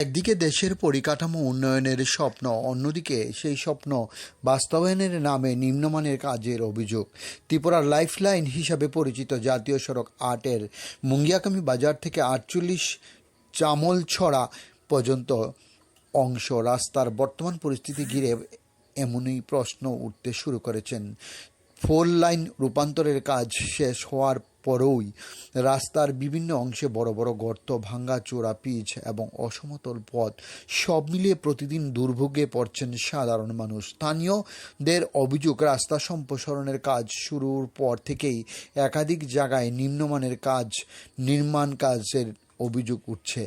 একদিকে দেশের পরিকাঠামো উন্নয়নের স্বপ্ন, অন্যদিকে সেই স্বপ্ন বাস্তবায়নের নামে নিম্নমানের কাজের অভিযোগ। ত্রিপুরার লাইফলাইন হিসাবে পরিচিত জাতীয় সড়ক ৮-এর মুঙ্গিয়াকামী বাজার থেকে ৪৮ চামলছড়া পর্যন্ত অংশ রাস্তার বর্তমান পরিস্থিতি ঘিরে এমনই প্রশ্ন উঠতে শুরু করেছেন। 4 লাইন রূপান্তরের কাজ শেষ হওয়ার পরই রাস্তার বিভিন্ন অংশে বড় বড় গর্ত, ভাঙাচোরা পিচ এবং অসমতল পথ, সব মিলিয়ে প্রতিদিন দুর্ভোগে পড়ছেন সাধারণ মানুষ। স্থানীয়দের অভিযোগ, রাস্তা সম্প্রসারণের কাজ শুরুর পর থেকেই একাধিক জায়গায় নিম্নমানের নির্মাণ কাজের অভিযোগ উঠছে।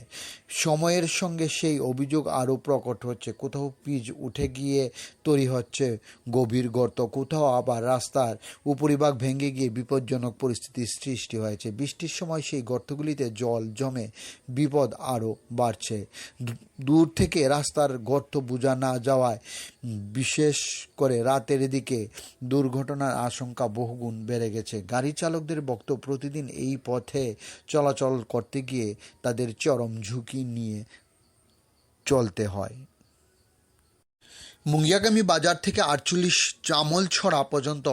সময়ের সঙ্গে সেই অভিযোগ আরও প্রকট হচ্ছে। কোথাও পিচ উঠে গিয়ে তৈরি হচ্ছে গভীর গর্ত, কোথাও আবার রাস্তার উপরিভাগ ভেঙে গিয়ে বিপজ্জনক পরিস্থিতির সৃষ্টি হয়েছে। বৃষ্টির সময় সেই গর্তগুলিতে জল জমে বিপদ আরও বাড়ছে। দূর থেকে রাস্তার গর্ত বোঝা না যাওয়ায় বিশেষ করে রাতের দিকে দুর্ঘটনার আশঙ্কা বহুগুণ বেড়ে গেছে। গাড়ি চালকদের বক্তব্য, প্রতিদিন এই পথে চলাচল করতে গিয়ে তাদের চরম ঝুঁকি নিয়ে চলতে হয়। মুঙ্গিয়াকামী বাজার থেকে ৪৮ চামলছড়া পর্যন্ত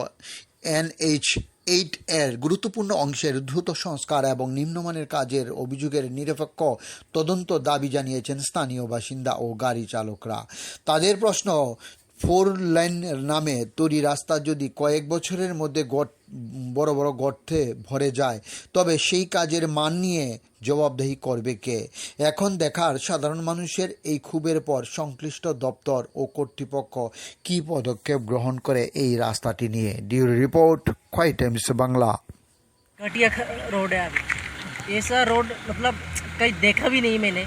NH-8 এর গুরুত্বপূর্ণ অংশের দ্রুত সংস্কার এবং নিম্নমানের কাজের অভিযোগের নিরপেক্ষ তদন্ত দাবি জানিয়েছেন স্থানীয় বাসিন্দা ও গাড়ি চালকরা। তাদের প্রশ্ন, 4 লাইন নামে তৈরি রাস্তা যদি কয়েক বছরের মধ্যে বড় বড় গর্তে ভরে যায়, তবে সেই কাজের মান নিয়ে জবাবদিহি করবে কে? এখন দেখার সাধারণ মানুষের এই ক্ষোভের পর সংশ্লিষ্ট দপ্তর ও কর্তৃপক্ষ কী পদক্ষেপ গ্রহণ করে এই রাস্তাটি নিয়ে। ডিউরি রিপোর্ট, খোয়াই টাইমস বাংলা। घटिया रोड है अभी। ऐसा रोड मतलब कहीं देखा भी नहीं मैंने।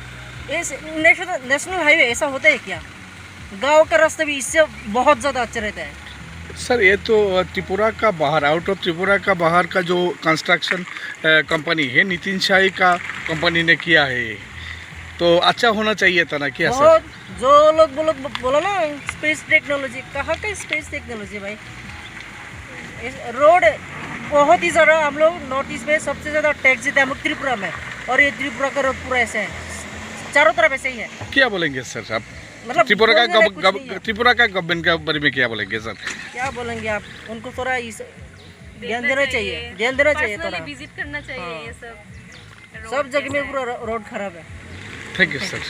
नेशनल हाईवे ऐसा होता है क्या? गांव का रास्ता भी इससे बहुत ज़्यादा अच्छा रहता है। सर ये तो त्रिपुरा का बाहर, आउट ऑफ त्रिपुरा का बाहर का जो कंस्ट्रक्शन कंपनी है, नितिन शाही का कंपनी ने किया है, तो अच्छा होना चाहिए था ना क्या सर? बहुत जो लोग बोलो ना स्पेस टेक्नोलॉजी, कहाँ का स्पेस टेक्नोलॉजी भाई? रोड बहुत ही ज़्यादा, हम लोग नॉर्थ ईस्ट में सबसे ज़्यादा टैक्स देते हैं हम लोग त्रिपुरा में, और ये त्रिपुरा का रोड पूरा ऐसे है, चारों तरफ ऐसे ही है। क्या बोलेंगे सर आप? मतलब त्रिपुरा बोलने लायक कुछ नहीं है। त्रिपुरा का गवर्नमेंट के बारे में क्या बोलेंगे सर? क्या बोलेंगे आप? उनको थोड़ा ध्यान देना चाहिए, ध्यान देना चाहिए थोड़ा। विजिट करना चाहिए हाँ। ये सब सब जगह में पूरा रोड खराब है। Thank you sir.